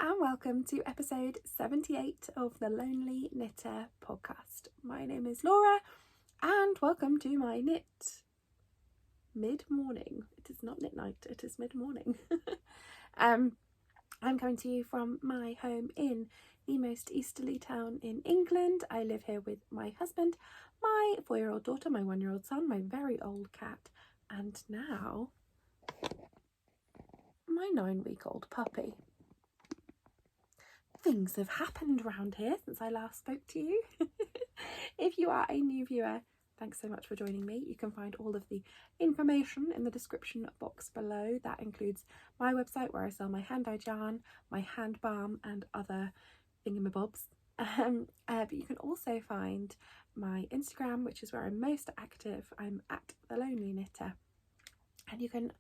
and welcome to episode 78 of the Lonely Knitter podcast. My name is Laura and welcome to my knit mid-morning. It is not knit night, it is mid-morning. I'm coming to you from my home in the most easterly town in England. I live here with my husband, my 4-year-old daughter, my 1-year-old son, my very old cat, and now my 9-week-old puppy. Things have happened around here since I last spoke to you. If you are a new viewer, thanks so much for joining me. You can find all of the information in the description box below. That includes my website where I sell my hand-dyed yarn, my hand balm and other thingamabobs. But you can also find my Instagram, which is where I'm most active. I'm at The Lonely Knitter. And you can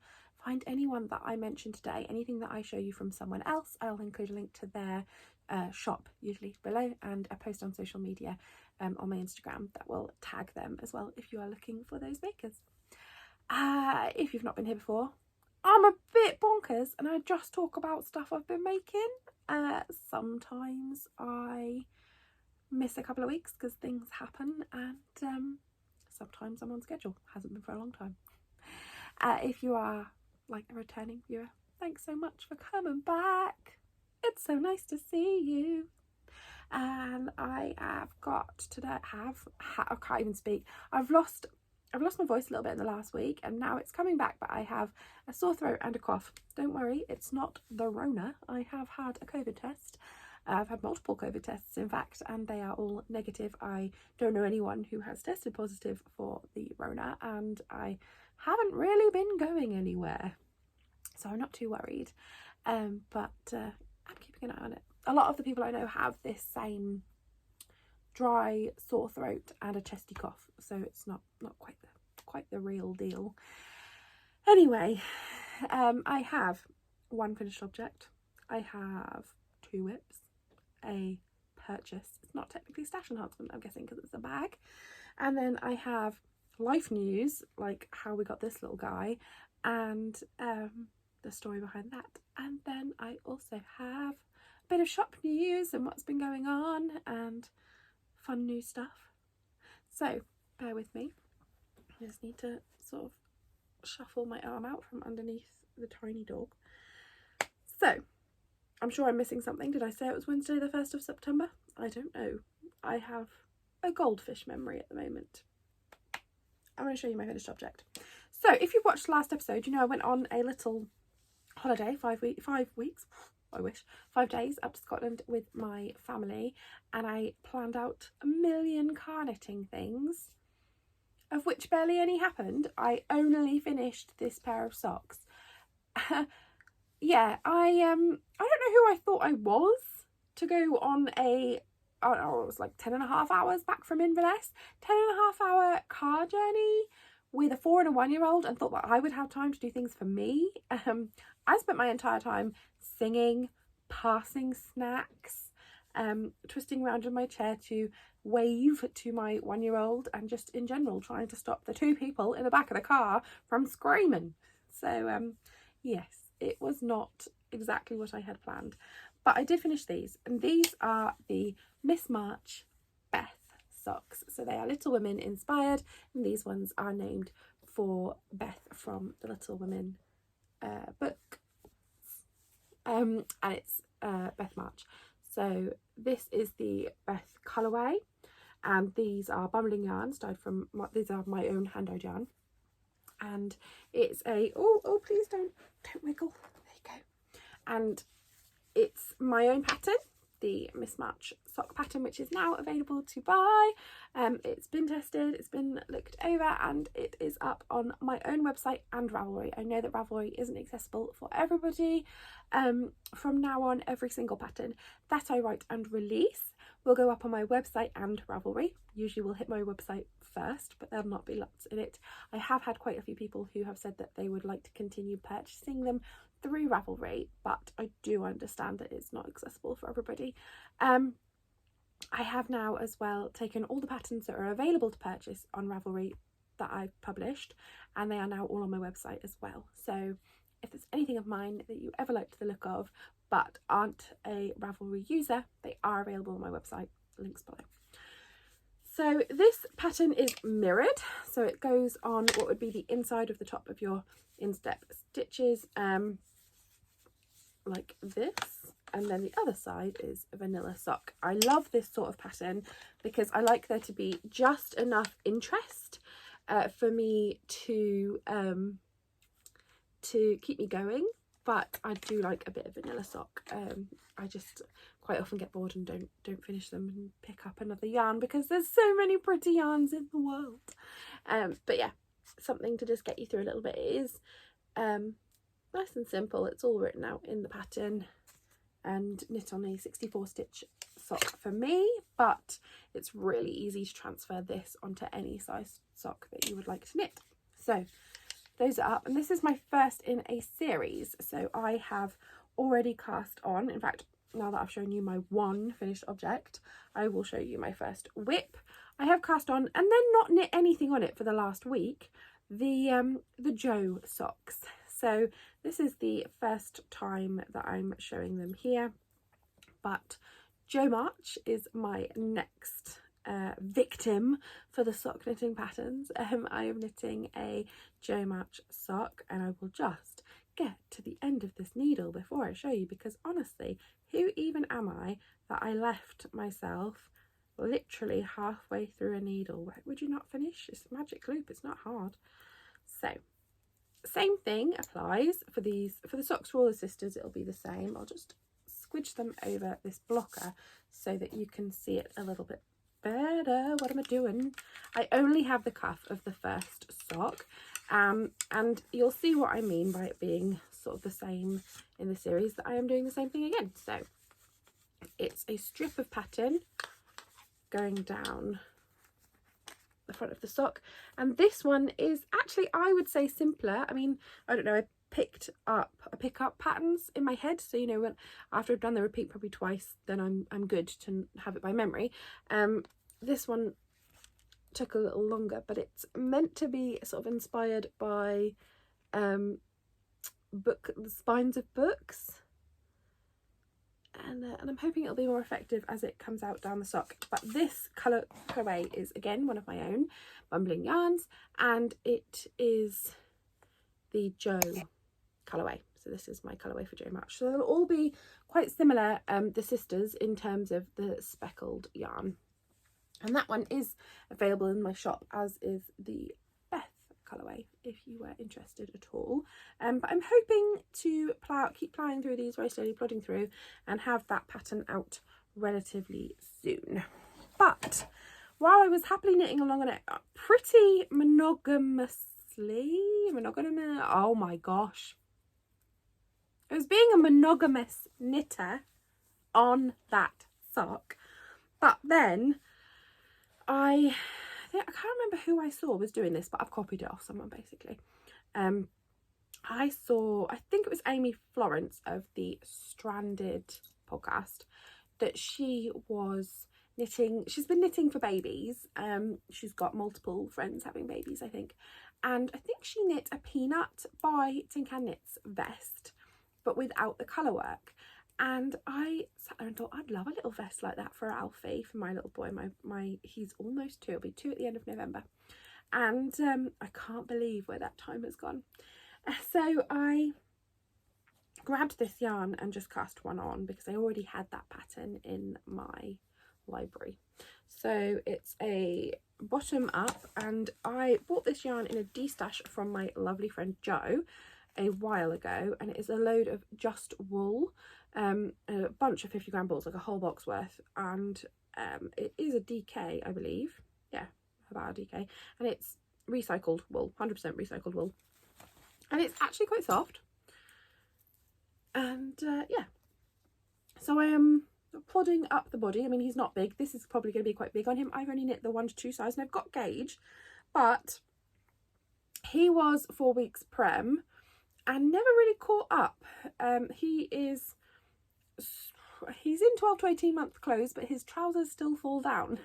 find anyone that I mentioned today, anything that I show you from someone else, I'll include a link to their shop usually below and a post on social media on my Instagram that will tag them as well if you are looking for those makers. If you've not been here before, I'm a bit bonkers and I just talk about stuff I've been making. Sometimes I miss a couple of weeks because things happen, and sometimes I'm on schedule. Hasn't been for a long time. If you are like a returning viewer, thanks so much for coming back. It's so nice to see you. And I have got today, I can't even speak. I've lost my voice a little bit in the last week and now it's coming back, but I have a sore throat and a cough. Don't worry, it's not the Rona. I have had a COVID test. I've had multiple COVID tests, in fact, and they are all negative. I don't know anyone who has tested positive for the Rona, and I haven't really been going anywhere, so I'm not too worried. But I'm keeping an eye on it. A lot of the people I know have this same dry sore throat and a chesty cough, so it's not quite the real deal. Anyway, I have one finished object. I have 2 whips, a purchase. It's not technically stash enhancement, I'm guessing, because it's a bag. And then I have life news, like how we got this little guy, and the story behind that. And then I also have a bit of shop news and what's been going on and fun new stuff. So bear with me. I just need to sort of shuffle my arm out from underneath the tiny dog. So I'm sure I'm missing something. Did I say it was Wednesday the 1st of September? I don't know. I have a goldfish memory at the moment. I'm going to show you my finished object. So if you watched the last episode, you know I went on a little holiday, 5 weeks, I wish, 5 days up to Scotland with my family, and I planned out a million car knitting things, of which barely any happened. I only finished this pair of socks. Yeah, I don't know who I thought I was to go on it was like 10.5 hours back from Inverness, 10.5 hour car journey with a 4 and a 1-year-old, and thought that I would have time to do things for me. I spent my entire time singing, passing snacks, twisting around in my chair to wave to my 1-year-old, and just in general trying to stop the 2 people in the back of the car from screaming. So yes, it was not exactly what I had planned, but I did finish these, and these are the Miss March Beth socks. So they are Little Women inspired, and these ones are named for Beth from the Little Women book, and it's Beth March. So this is the Beth colourway, and these are bumbling yarns dyed from these are my own hand-dyed yarn, and it's a oh please don't wiggle, there you go, and it's my own pattern, the Miss March sock pattern, which is now available to buy. It's been tested, it's been looked over, and it is up on my own website and Ravelry. I know that Ravelry isn't accessible for everybody. From now on, every single pattern that I write and release will go up on my website and Ravelry. Usually will hit my website first, but there'll not be lots in it. I have had quite a few people who have said that they would like to continue purchasing them through Ravelry, but I do understand that it's not accessible for everybody. I have now as well taken all the patterns that are available to purchase on Ravelry that I've published, and they are now all on my website as well. So if there's anything of mine that you ever liked the look of but aren't a Ravelry user, they are available on my website, links below. So this pattern is mirrored, so it goes on what would be the inside of the top of your instep stitches, like this, and then the other side is a vanilla sock. I love this sort of pattern because I like there to be just enough interest for me to keep me going, but I do like a bit of vanilla sock. I just quite often get bored and don't finish them and pick up another yarn because there's so many pretty yarns in the world. But yeah, something to just get you through a little bit. It is nice and simple. It's all written out in the pattern and knit on a 64 stitch sock for me, but it's really easy to transfer this onto any size sock that you would like to knit. So those are up, and this is my first in a series. So I have already cast on, in fact, now that I've shown you my one finished object, I will show you my first whip. I have cast on and then not knit anything on it for the last week, the Joe socks. So this is the first time that I'm showing them here, but Jo March is my next victim for the sock knitting patterns. I am knitting a Jo March sock, and I will just get to the end of this needle before I show you, because honestly, who even am I that I left myself literally halfway through a needle? Would you not finish? It's a magic loop, it's not hard. So same thing applies for these, for the socks for all the sisters. It'll be the same. I'll just squidge them over this blocker so that you can see it a little bit better. What am I doing? I only have the cuff of the first sock, and you'll see what I mean by it being sort of the same in the series, that I am doing the same thing again. So it's a strip of pattern going down the front of the sock, and this one is actually, I would say, simpler. I mean, I don't know, I pick up patterns in my head, so you know, when after I've done the repeat probably twice, then I'm good to have it by memory. This one took a little longer, but it's meant to be sort of inspired by the spines of books, and I'm hoping it'll be more effective as it comes out down the sock. But this colourway is again one of my own bumbling yarns, and it is the Jo colourway. So this is my colourway for Jo March. So they'll all be quite similar, the sisters, in terms of the speckled yarn. And that one is available in my shop, as is the Beth colourway, if you were interested at all. But I'm hoping to keep ploughing through these very slowly, plodding through, and have that pattern out relatively soon. But while I was happily knitting along on it pretty monogamously, oh my gosh, I was being a monogamous knitter on that sock, but then I can't remember who I saw was doing this, but I've copied it off someone basically. I think it was Amy Florence of the Stranded podcast, that she was knitting. She's been knitting for babies. She's got multiple friends having babies, I think, and I think she knit a Peanut by Tin Can Knits vest, but without the colour work. And I sat there and thought, I'd love a little vest like that for Alfie, for my little boy. He's almost 2, he'll be 2 at the end of November. And I can't believe where that time has gone. So I grabbed this yarn and just cast one on, because I already had that pattern in my library. So it's a bottom up, and I bought this yarn in a de-stash from my lovely friend Jo a while ago, and it is a load of just wool, a bunch of 50-gram balls, like a whole box worth, and it is a DK, I believe, yeah, about a DK, and it's recycled wool, 100% recycled wool, and it's actually quite soft. And yeah, so I am plodding up the body. I mean, he's not big, this is probably going to be quite big on him. I've only knit the 1 to 2 size, and I've got gauge, but he was 4 weeks prem and never really caught up. He's in 12 to 18 month clothes, but his trousers still fall down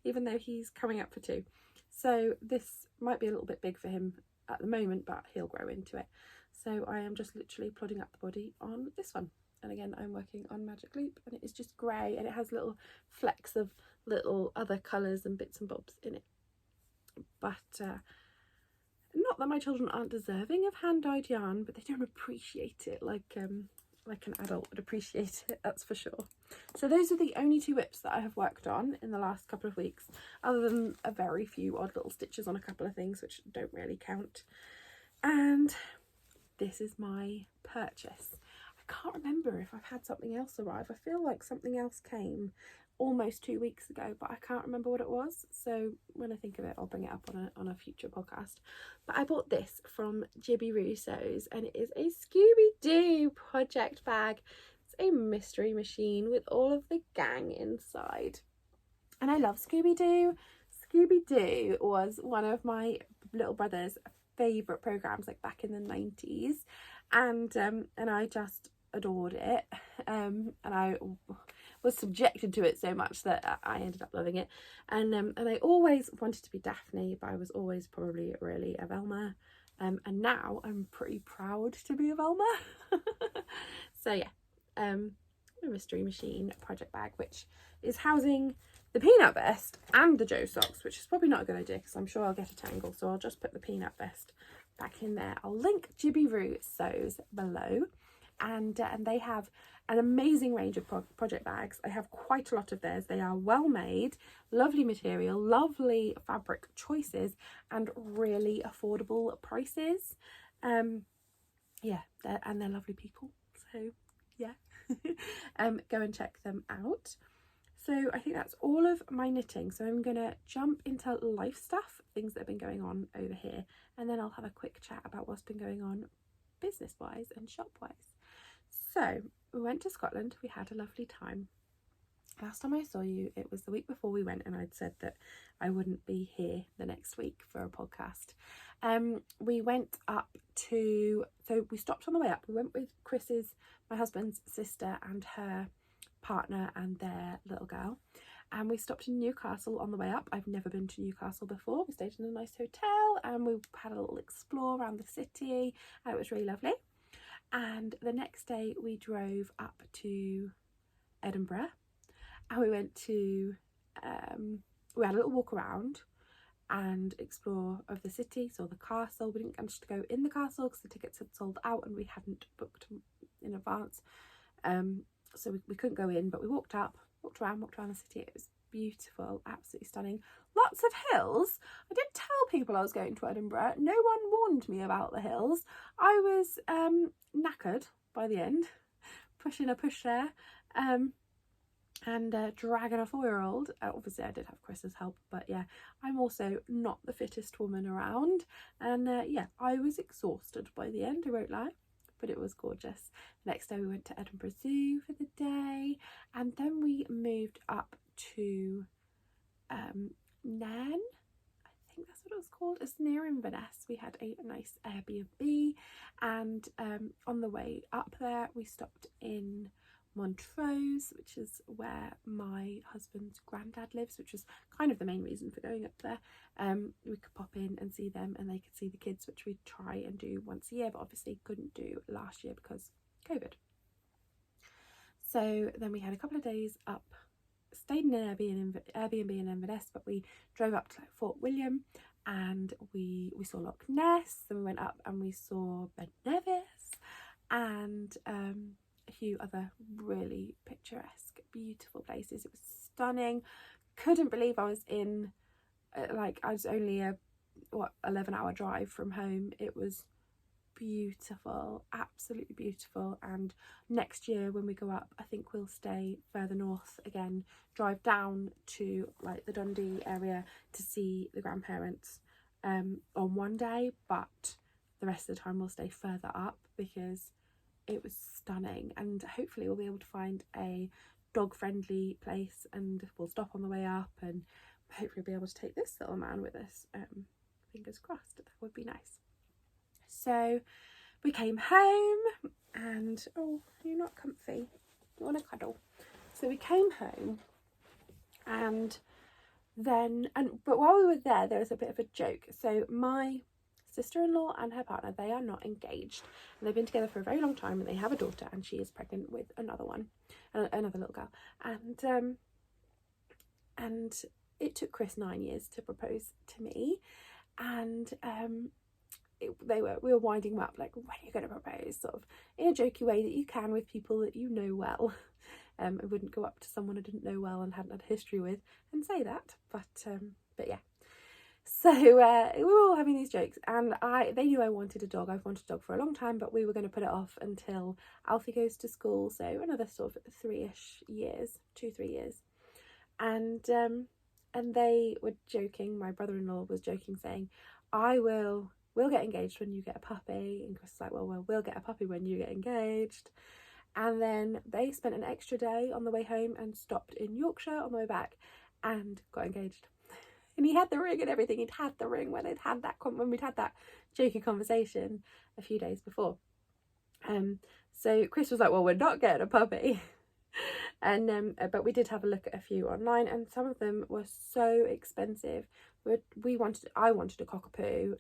even though he's coming up for 2. So this might be a little bit big for him at the moment, but he'll grow into it. So I am just literally plodding up the body on this one. and again I'm working on Magic Loop, and it is just grey, and it has little flecks of little other colours and bits and bobs in it. But not that my children aren't deserving of hand-dyed yarn, but they don't appreciate it like an adult would appreciate it, that's for sure. So those are the only 2 whips that I have worked on in the last couple of weeks, other than a very few odd little stitches on a couple of things which don't really count. And this is my purchase. I can't remember if I've had something else arrive. I feel like something else came almost 2 weeks ago, but I can't remember what it was, so when I think of it I'll bring it up on a future podcast. But I bought this from JibbyrooSews, and it is a Scooby Doo project bag. It's a mystery machine with all of the gang inside, and I love Scooby Doo. Scooby Doo was one of my little brother's favourite programmes, like back in the 90s, and I just adored it, and I was subjected to it so much that I ended up loving it, and I always wanted to be Daphne, but I was always probably really a Velma, and now I'm pretty proud to be a Velma. So yeah, a mystery machine project bag, which is housing the peanut vest and the Joe socks, which is probably not a good idea because I'm sure I'll get a tangle, so I'll just put the peanut vest back in there. I'll link JibbyrooSews below, and they have an amazing range of project bags. I have quite a lot of theirs. They are well made, lovely material, lovely fabric choices, and really affordable prices. Yeah, they're lovely people, so yeah. Go and check them out. So I think that's all of my knitting, so I'm gonna jump into life stuff, things that have been going on over here, and then I'll have a quick chat about what's been going on business wise and shop wise. So we went to Scotland. We had a lovely time. Last time I saw you, it was the week before we went, and I'd said that I wouldn't be here the next week for a podcast. We went up to, so we stopped on the way up. We went with my husband's sister and her partner and their little girl, and we stopped in Newcastle on the way up. I've never been to Newcastle before. We stayed in a nice hotel and we had a little explore around the city, and it was really lovely. And the next day we drove up to Edinburgh, and we went to we had a little walk around and explore of the city, saw the castle. We didn't manage to go in the castle because the tickets had sold out and we hadn't booked in advance, so we couldn't go in, but we walked around the city. It was beautiful, absolutely stunning. Lots of hills. I did tell people I was going to Edinburgh. No one warned me about the hills. I was knackered by the end, pushing a pushchair, and dragging a 4-year-old. Obviously I did have Chris's help, but yeah, I'm also not the fittest woman around, and yeah, I was exhausted by the end, I won't lie, but it was gorgeous. Next day we went to Edinburgh Zoo for the day, and then we moved up to Nairn, I think that's what it was called. It's near Inverness. We had a nice Airbnb, and on the way up there we stopped in Montrose, which is where my husband's granddad lives, which was kind of the main reason for going up there. We could pop in and see them, and they could see the kids, which we try and do once a year, but obviously couldn't do last year because COVID. So then we had a couple of days up, stayed in an Airbnb in Inverness, but we drove up to Fort William, and we saw Loch Ness, then we went up and we saw Ben Nevis, and a few other really picturesque, beautiful places. It was stunning. Couldn't believe I was in, I was only a 11-hour drive from home. It was beautiful, absolutely beautiful. And next year when we go up, I think we'll stay further north again, drive down to like the Dundee area to see the grandparents on one day, but the rest of the time we'll stay further up because it was stunning, and hopefully we'll be able to find a dog-friendly place, and we'll stop on the way up and hopefully be able to take this little man with us. Fingers crossed, that would be nice. So we came home, and oh, you're not comfy, you want to cuddle. So we came home, and then but while we were there was a bit of a joke. So my sister-in-law and her partner, they are not engaged, and they've been together for a very long time, and they have a daughter, and she is pregnant with another little girl. And it took Chris 9 years to propose to me, and we were winding him up, like, when are you going to propose, sort of in a jokey way that you can with people that you know well. I wouldn't go up to someone I didn't know well and hadn't had a history with and say that, but yeah. So we were all having these jokes, and they knew I wanted a dog. I've wanted a dog for a long time, but we were going to put it off until Alfie goes to school, so another sort of 3-ish years, 2-3 years. And they were joking, my brother-in-law was joking, saying, we'll get engaged when you get a puppy. And Chris was like, well, we'll get a puppy when you get engaged. And then they spent an extra day on the way home and stopped in Yorkshire on the way back and got engaged. And he had the ring and everything. He'd had the ring when we'd had that jokey conversation a few days before. So Chris was like, well, we're not getting a puppy. And but we did have a look at a few online, and some of them were so expensive. I wanted a cockapoo.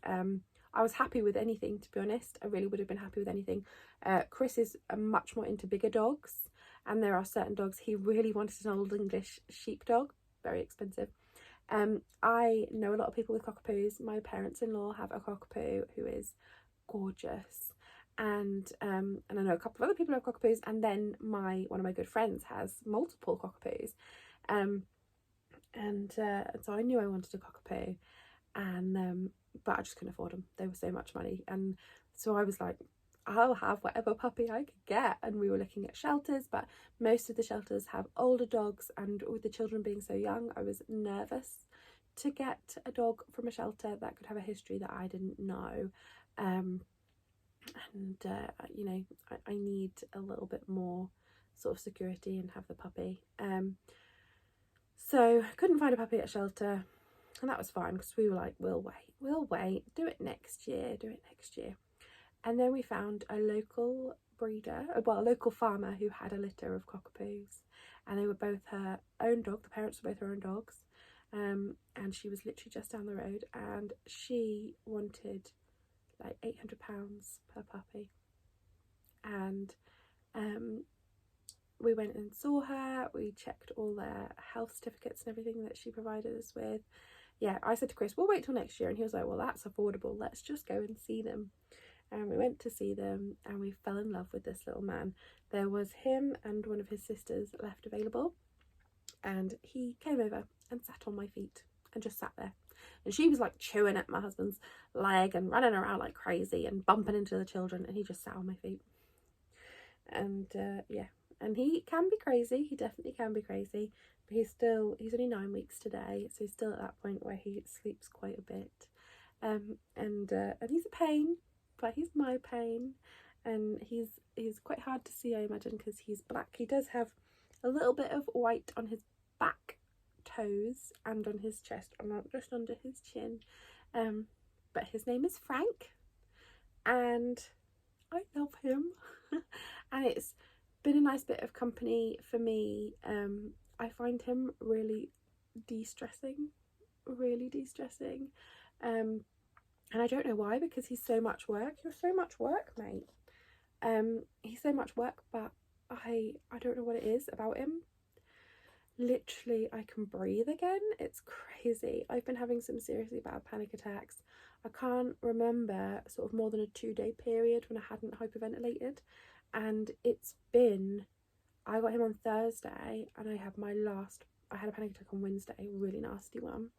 I was happy with anything, to be honest. I really would have been happy with anything. Chris is much more into bigger dogs, and there are certain dogs. He really wanted an Old English sheepdog, very expensive. I know a lot of people with cockapoos. My parents-in-law have a cockapoo who is gorgeous, and I know a couple of other people who have cockapoos, and then one of my good friends has multiple cockapoos, so I knew I wanted a cockapoo, but I just couldn't afford them. They were so much money, and so I was like, I'll have whatever puppy I could get. And we were looking at shelters, but most of the shelters have older dogs, and with the children being so young, I was nervous to get a dog from a shelter that could have a history that I didn't know. You know, I need a little bit more sort of security and have the puppy. So I couldn't find a puppy at a shelter, and that was fine, because we were like, we'll wait, do it next year. And then we found a local breeder, a local farmer who had a litter of cockapoos, and they were both her own dog. The parents were both her own dogs, and she was literally just down the road, and she wanted like £800 per puppy. And we went and saw her. We checked all their health certificates and everything that she provided us with. Yeah, I said to Chris, we'll wait till next year, and he was like, well, that's affordable, let's just go and see them. And we went to see them, and we fell in love with this little man. There was him and one of his sisters left available, and he came over and sat on my feet and just sat there. And she was like chewing at my husband's leg and running around like crazy and bumping into the children, and he just sat on my feet. And yeah, and he can be crazy. He definitely can be crazy, but he's only 9 weeks today, so he's still at that point where he sleeps quite a bit. And he's a pain, but he's my pain, and he's quite hard to see, I imagine, because he's black. He does have a little bit of white on his back toes and on his chest, and just under his chin, but his name is Frank, and I love him. And it's been a nice bit of company for me. I find him really de-stressing, and I don't know why, because he's so much work. You're so much work, mate. He's so much work, but I don't know what it is about him. Literally, I can breathe again. It's crazy. I've been having some seriously bad panic attacks. I can't remember sort of more than a 2-day period when I hadn't hyperventilated, and I got him on Thursday, and I had a panic attack on Wednesday, a really nasty one,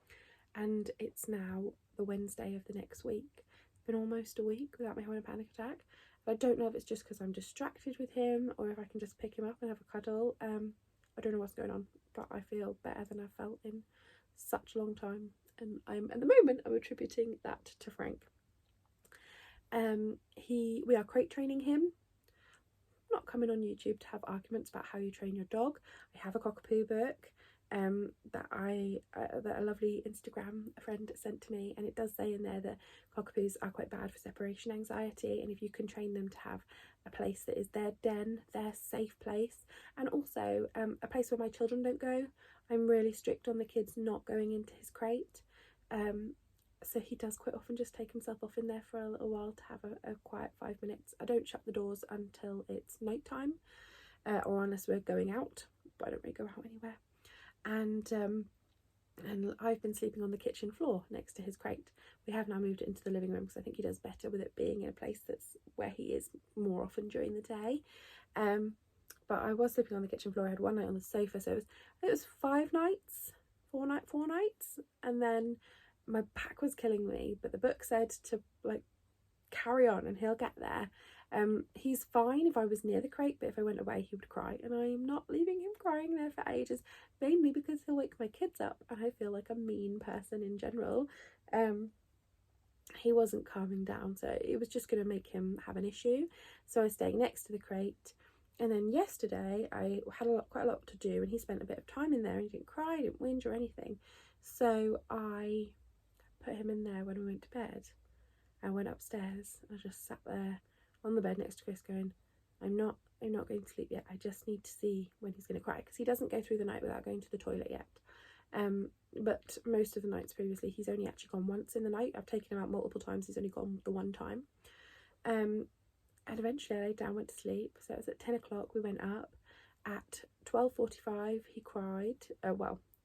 and it's now the Wednesday of the next week. It's been almost a week without me having a panic attack. I don't know if it's just because I'm distracted with him, or if I can just pick him up and have a cuddle. I don't know what's going on, but I feel better than I've felt in such a long time, and at the moment I'm attributing that to Frank. We are crate training him. I'm not coming on YouTube to have arguments about how you train your dog. I have a cockapoo book that a lovely Instagram friend sent to me, and it does say in there that cockapoos are quite bad for separation anxiety, and if you can train them to have a place that is their den, their safe place, and also a place where my children don't go. I'm really strict on the kids not going into his crate. So he does quite often just take himself off in there for a little while to have a quiet 5 minutes. I don't shut the doors until it's night time, or unless we're going out, but I don't really go out anywhere. And I've been sleeping on the kitchen floor next to his crate. We have now moved it into the living room because I think he does better with it being in a place that's where he is more often during the day. But I was sleeping on the kitchen floor. I had one night on the sofa, so it was 4 nights, and then my back was killing me, but the book said to like carry on and he'll get there. He's fine if I was near the crate, but if I went away he would cry, and I'm not leaving him crying there for ages, mainly because he'll wake my kids up and I feel like a mean person in general. He wasn't calming down, so it was just going to make him have an issue, so I was staying next to the crate. And then yesterday I had quite a lot to do, and he spent a bit of time in there, and he didn't cry, didn't whinge or anything, so I put him in there when we went to bed. I went upstairs. I just sat there on the bed next to Chris going, I'm not going to sleep yet. I just need to see when he's going to cry, because he doesn't go through the night without going to the toilet yet. But most of the nights previously he's only actually gone once in the night. I've taken him out multiple times, he's only gone the one time. And eventually I laid down, went to sleep. So it was at 10 o'clock we went up. At 12:45 he cried,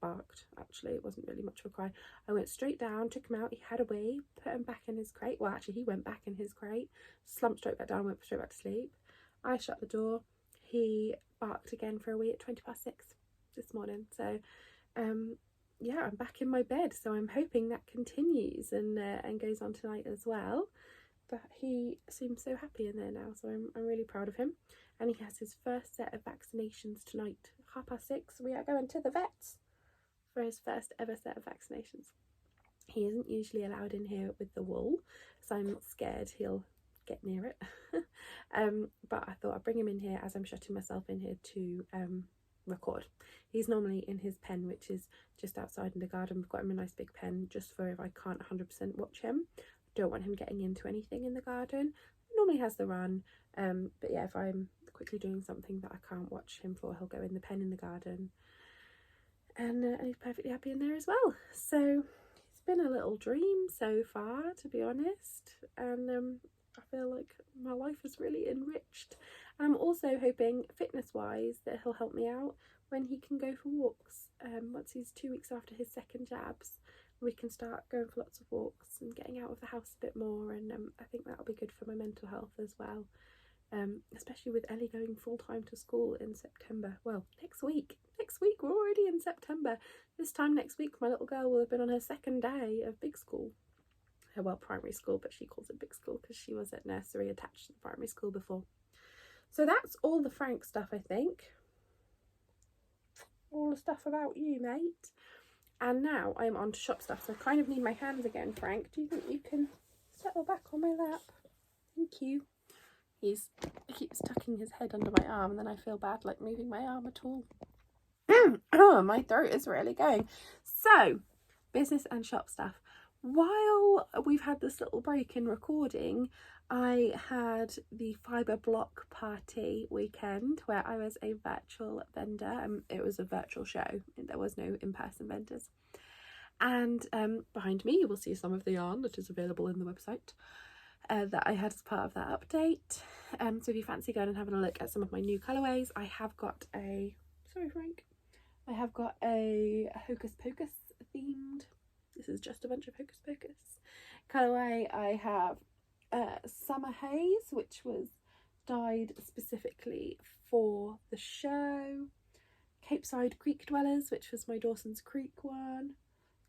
barked actually, it wasn't really much of a cry. I went straight down, took him out, he had a wee, put him back in his crate. Well, actually he went back in his crate, slumped straight back down, went straight back to sleep. I shut the door. He barked again for a wee at 6:20 this morning. So yeah, I'm back in my bed, so I'm hoping that continues and goes on tonight as well. But he seems so happy in there now, so I'm really proud of him. And he has his first set of vaccinations tonight, 6:30. We are going to the vets for his first ever set of vaccinations. He isn't usually allowed in here with the wool, so I'm not scared he'll get near it. But I thought I'd bring him in here as I'm shutting myself in here to record. He's normally in his pen, which is just outside in the garden. We've got him a nice big pen just for if I can't 100% watch him. Don't want him getting into anything in the garden. He normally has the run, but yeah, if I'm quickly doing something that I can't watch him for, he'll go in the pen in the garden, and he's perfectly happy in there as well. So it's been a little dream so far, to be honest, and I feel like my life is really enriched. And I'm also hoping, fitness wise, that he'll help me out when he can go for walks. Once he's 2 weeks after his second jabs, we can start going for lots of walks and getting out of the house a bit more, and I think that'll be good for my mental health as well, especially with Ellie going full-time to school in September. Well, next week we're already in September. This time next week my little girl will have been on her second day of big school, well, primary school, but she calls it big school because she was at nursery attached to the primary school before. So that's all the Frank stuff, I think. All the stuff about you, mate. And now I'm on to shop stuff, so I kind of need my hands again, Frank. Do you think you can settle back on my lap? Thank you. He keeps tucking his head under my arm, and then I feel bad like moving my arm at all. Oh, my throat is really going. So, business and shop stuff. While we've had this little break in recording, I had the fibre block party weekend where I was a virtual vendor. It was a virtual show. There was no in-person vendors. And behind me you will see some of the yarn that is available in the website that I had as part of that update. So if you fancy going and having a look at some of my new colourways, I have got a... Sorry, Frank. I have got a Hocus Pocus themed... This is just a bunch of Hocus Pocus colourway. I have Summer Haze, which was dyed specifically for the show. Capeside Creek Dwellers, which was my Dawson's Creek one.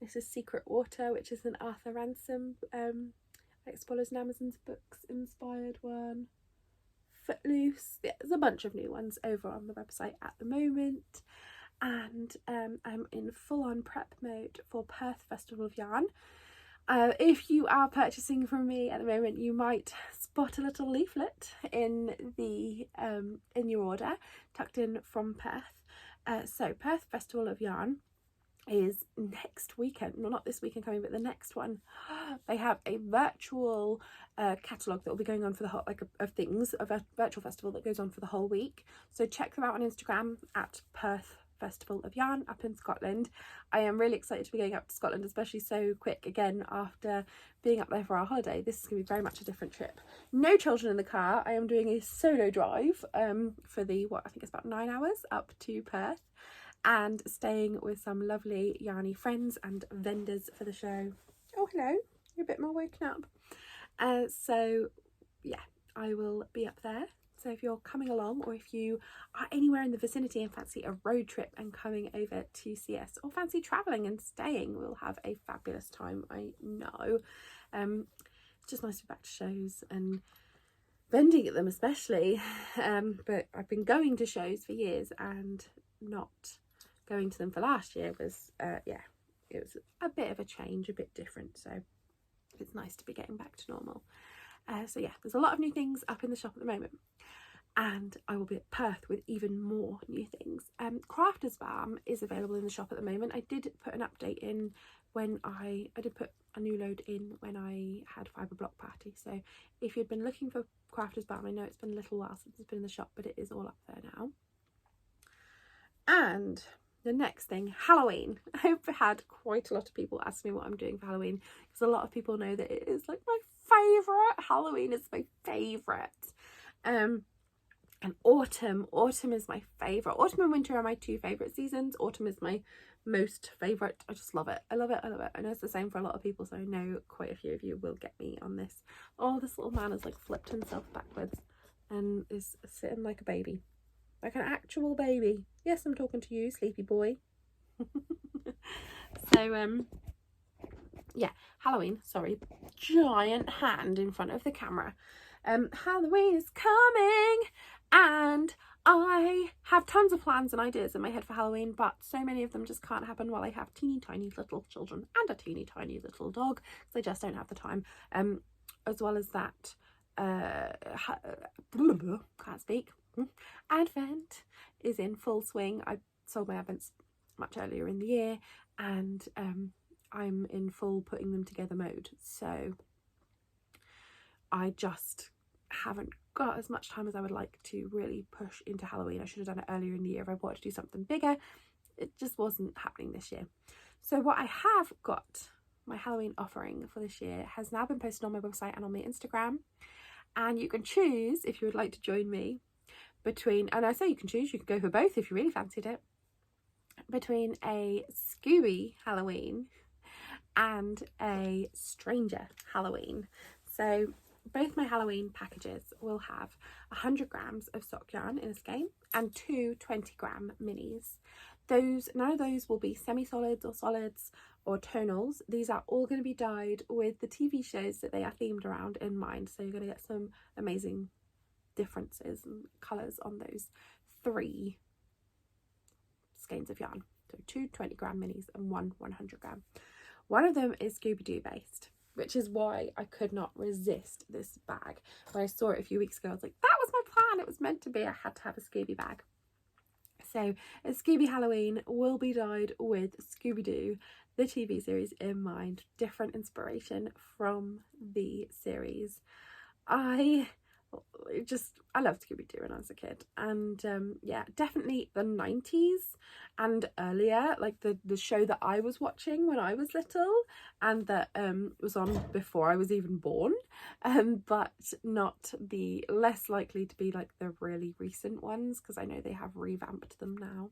This is Secret Water, which is an Arthur Ransom Explorers and Amazons books inspired one. Footloose. Yeah, there's a bunch of new ones over on the website at the moment. And I'm in full-on prep mode for Perth Festival of Yarn. If you are purchasing from me at the moment, you might spot a little leaflet in the in your order tucked in from Perth. So Perth Festival of Yarn is next weekend. Well, not this weekend coming, but the next one. They have a virtual catalogue that will be going on for the whole, a virtual festival that goes on for the whole week. So check them out on Instagram at Perth Festival of Yarn up in Scotland. I am really excited to be going up to Scotland, especially so quick again after being up there for our holiday. This is going to be very much a different trip. No children in the car. I am doing a solo drive for the, I think it's about 9 hours up to Perth, and staying with some lovely yarny friends and vendors for the show. Oh, hello. You're a bit more woken up. So yeah, I will be up there. So if you're coming along, or if you are anywhere in the vicinity and fancy a road trip and coming over to see us, or fancy travelling and staying, we'll have a fabulous time, I know. It's just nice to be back to shows and vending at them especially. But I've been going to shows for years, and not going to them for last year was, yeah, it was a bit of a change, a bit different. So it's nice to be getting back to normal. So yeah, there's a lot of new things up in the shop at the moment, and I will be at Perth with even more new things. Crafters Balm is available in the shop at the moment. I did put an update in when I did put a new load in when I had Fibre Block Party. So if you'd been looking for Crafters Balm, I know it's been a little while since it's been in the shop, but it is all up there now. And the next thing, Halloween. I've had quite a lot of people ask me what I'm doing for Halloween, because a lot of people know that it is like my favourite. Halloween is my favourite. And autumn is my favourite. Autumn and winter are my two favourite seasons. Autumn is my most favourite. I just love it. I love it. I love it. I know it's the same for a lot of people, so I know quite a few of you will get me on this. Oh, this little man has like flipped himself backwards and is sitting like a baby. Like an actual baby. Yes, I'm talking to you, sleepy boy. So, yeah, Halloween, sorry, giant hand in front of the camera. Halloween is coming, and I have tons of plans and ideas in my head for Halloween, but so many of them just can't happen while I have teeny tiny little children and a teeny tiny little dog, because I just don't have the time. As well as that, can't speak. Advent is in full swing. I sold my Advents much earlier in the year, and I'm in full putting them together mode, so I just haven't got as much time as I would like to really push into Halloween. I should have done it earlier in the year if I wanted to do something bigger. It just wasn't happening this year. So what I have got, my Halloween offering for this year, has now been posted on my website and on my Instagram, and you can choose if you would like to join me between, and I say you can choose, you could go for both if you really fancied it, between a Scooby Halloween and a Stranger Halloween. So both my Halloween packages will have 100 grams of sock yarn in a skein and two 20-gram minis. None of those will be semi-solids or solids or tonals. These are all going to be dyed with the TV shows that they are themed around in mind. So you're going to get some amazing differences and colours on those three skeins of yarn. So two 20-gram minis and one 100-gram. One of them is Scooby Doo based, which is why I could not resist this bag. When I saw it a few weeks ago, I was like, that was my plan. It was meant to be. I had to have a Scooby bag. So a Scooby Halloween will be dyed with Scooby Doo, the TV series, in mind. Different inspiration from the series. I loved Scooby Doo when I was a kid, and yeah, definitely the 90s and earlier, like the show that I was watching when I was little, and that was on before I was even born, but not the less likely to be like the really recent ones, because I know they have revamped them now.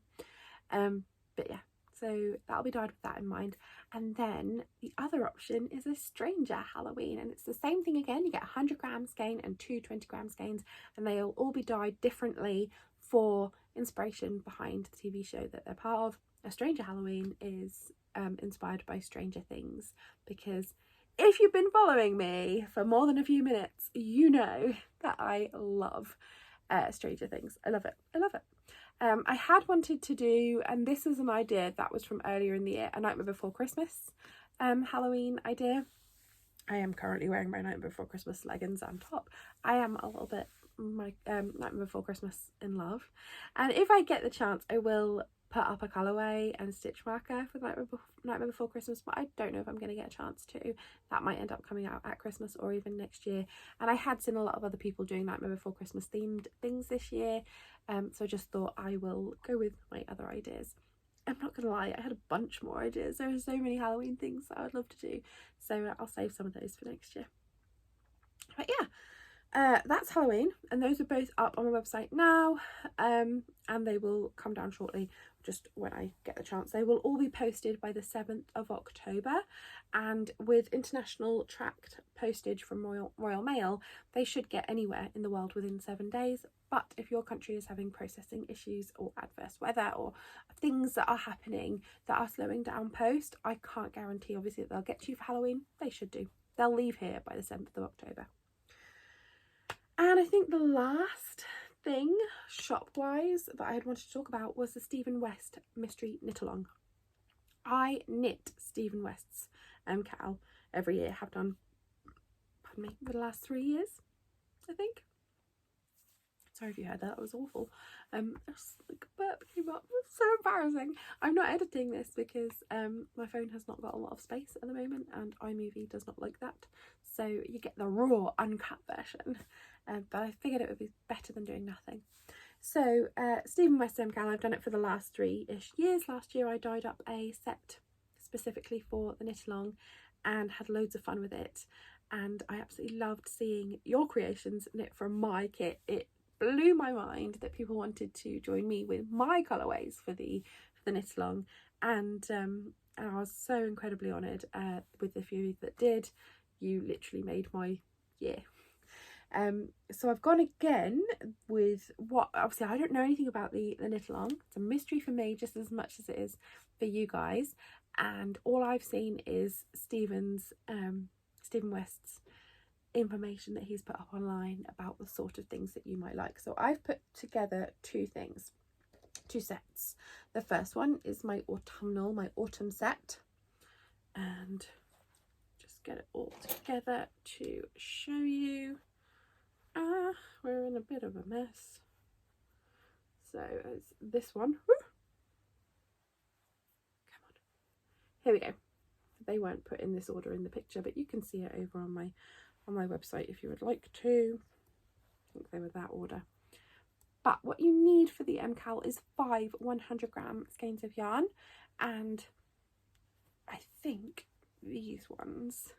But yeah, so that'll be dyed with that in mind. And then the other option is a Stranger Halloween, and it's the same thing again. You get 100-gram skein and two 20-gram skeins, and they'll all be dyed differently for inspiration behind the TV show that they're part of. A Stranger Halloween is inspired by Stranger Things, because if you've been following me for more than a few minutes, you know that I love Stranger Things. I love it. I love it. I had wanted to do, and this is an idea that was from earlier in the year, a Nightmare Before Christmas Halloween idea. I am currently wearing my Nightmare Before Christmas leggings and top. I am a little bit my Nightmare Before Christmas in love, and if I get the chance, I will put up a colourway and stitch marker for Nightmare Before Christmas, but I don't know if I'm going to get a chance to. That might end up coming out at Christmas or even next year. And I had seen a lot of other people doing Nightmare Before Christmas themed things this year, so I just thought I will go with my other ideas. I'm not gonna lie, I had a bunch more ideas. There are so many Halloween things that I would love to do, so I'll save some of those for next year. But yeah, that's Halloween, and those are both up on my website now, and they will come down shortly, just when I get the chance. They will all be posted by the 7th of October, and with international tracked postage from Royal Mail, they should get anywhere in the world within 7 days. But if your country is having processing issues or adverse weather or things that are happening that are slowing down post, I can't guarantee obviously that they'll get to you for Halloween. They should do. They'll leave here by the 7th of October. And I think the last thing shop-wise that I had wanted to talk about was the Stephen West Mystery Knit-Along. I knit Stephen West's cowl every year, have done, pardon me, for the last 3 years, I think. Sorry if you heard that, that was awful. Just like a burp came up, it was so embarrassing. I'm not editing this because my phone has not got a lot of space at the moment, and iMovie does not like that. So you get the raw, uncut version. But I figured it would be better than doing nothing. So Stephen West cowl, I've done it for the last 3-ish years. Last year I dyed up a set specifically for the knit-along and had loads of fun with it. And I absolutely loved seeing your creations knit from my kit. It blew my mind that people wanted to join me with my colourways for the knit-along, and I was so incredibly honoured with the few that did. You literally made my year. So I've gone again with what, obviously I don't know anything about the knit-along. It's a mystery for me just as much as it is for you guys, and all I've seen is Stephen West's information that he's put up online about the sort of things that you might like. So I've put together two sets. The first one is my autumn set, and just get it all together to show you. We're in a bit of a mess. So it's this one. Woo! Come on, here we go. They weren't put in this order in the picture, but you can see it over on my website if you would like to. I think they were that order. But what you need for the cowl is 5 100-gram skeins of yarn, and I think these ones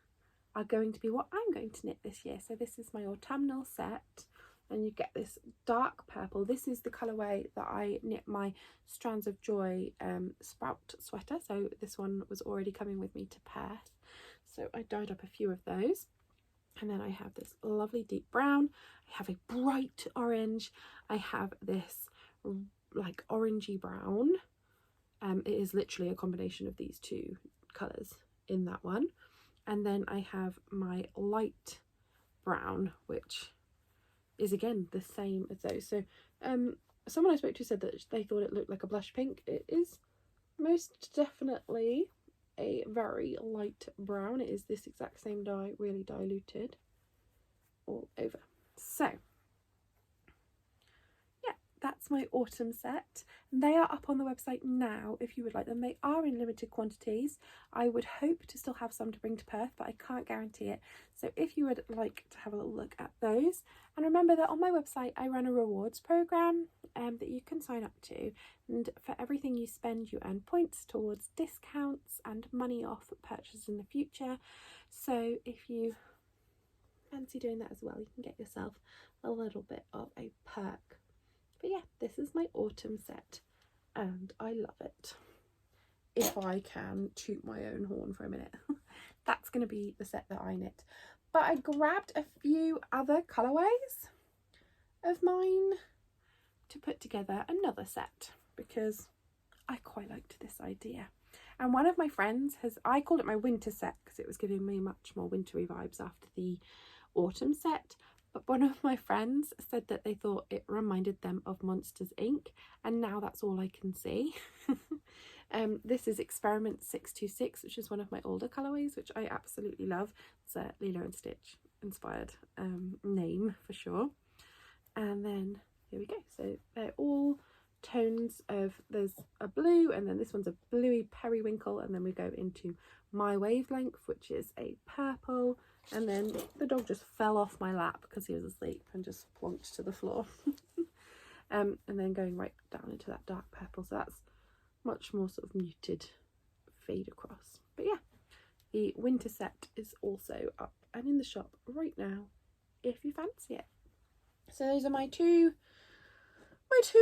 are going to be what I'm going to knit this year. So this is my autumnal set, and you get this dark purple. This is the colourway that I knit my Strands of Joy sprout sweater. So this one was already coming with me to Perth, so I dyed up a few of those. And then I have this lovely deep brown, I have a bright orange, I have this like orangey brown. It is literally a combination of these two colours in that one. And then I have my light brown, which is again the same as those. So someone I spoke to said that they thought it looked like a blush pink. It is most definitely a very light brown. It is this exact same dye, really diluted all over. So yeah, that's my autumn set. They are up on the website now if you would like them. They are in limited quantities. I would hope to still have some to bring to Perth, but I can't guarantee it. So if you would like to have a little look at those, and remember that on my website I run a rewards program that you can sign up to, and for everything you spend you earn points towards discounts and money off purchases in the future. So if you fancy doing that as well, you can get yourself a little bit of a perk. But yeah, this is my autumn set and I love it. If I can toot my own horn for a minute, that's going to be the set that I knit. But I grabbed a few other colourways of mine to put together another set because I quite liked this idea. And one of my friends I called it my winter set because it was giving me much more wintry vibes after the autumn set. But one of my friends said that they thought it reminded them of Monsters Inc. And now that's all I can see. This is Experiment 626, which is one of my older colourways, which I absolutely love. It's a Lilo and Stitch inspired name for sure. And then here we go. So they're all tones of, there's a blue, and then this one's a bluey periwinkle, and then we go into my wavelength, which is a purple, and then the dog just fell off my lap because he was asleep and just plonked to the floor. And then going right down into that dark purple, so that's much more sort of muted fade across. But yeah, the winter set is also up and in the shop right now if you fancy it. So those are my two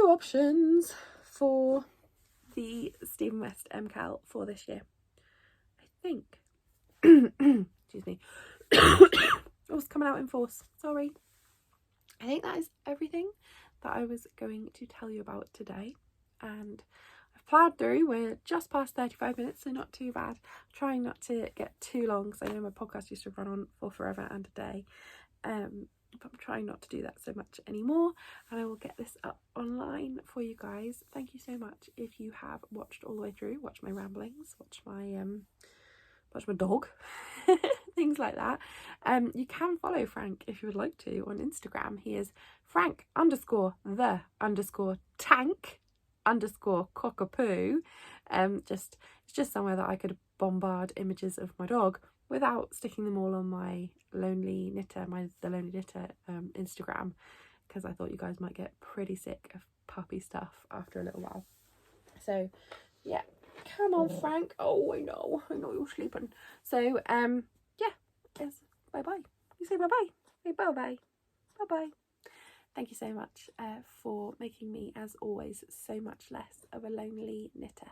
options for the Stephen West MCAL for this year. I think excuse me. It was coming out in force, sorry. I think that is everything that I was going to tell you about today, and I've ploughed through. We're just past 35 minutes, so not too bad. I'm trying not to get too long, because I know my podcast used to run on for forever and a day, but I'm trying not to do that so much anymore, and I will get this up online for you guys. Thank you so much if you have watched all the way through, watch my ramblings, watch my dog, things like that. You can follow Frank if you would like to on Instagram. He is Frank_the_tank_cockapoo. It's just somewhere that I could bombard images of my dog without sticking them all on my the Lonely Knitter Instagram, because I thought you guys might get pretty sick of puppy stuff after a little while. So yeah, come on Frank. Oh, I know you're sleeping. So yeah, it's bye-bye. You say bye-bye. Say bye-bye. Bye-bye. Thank you so much for making me, as always, so much less of a lonely knitter.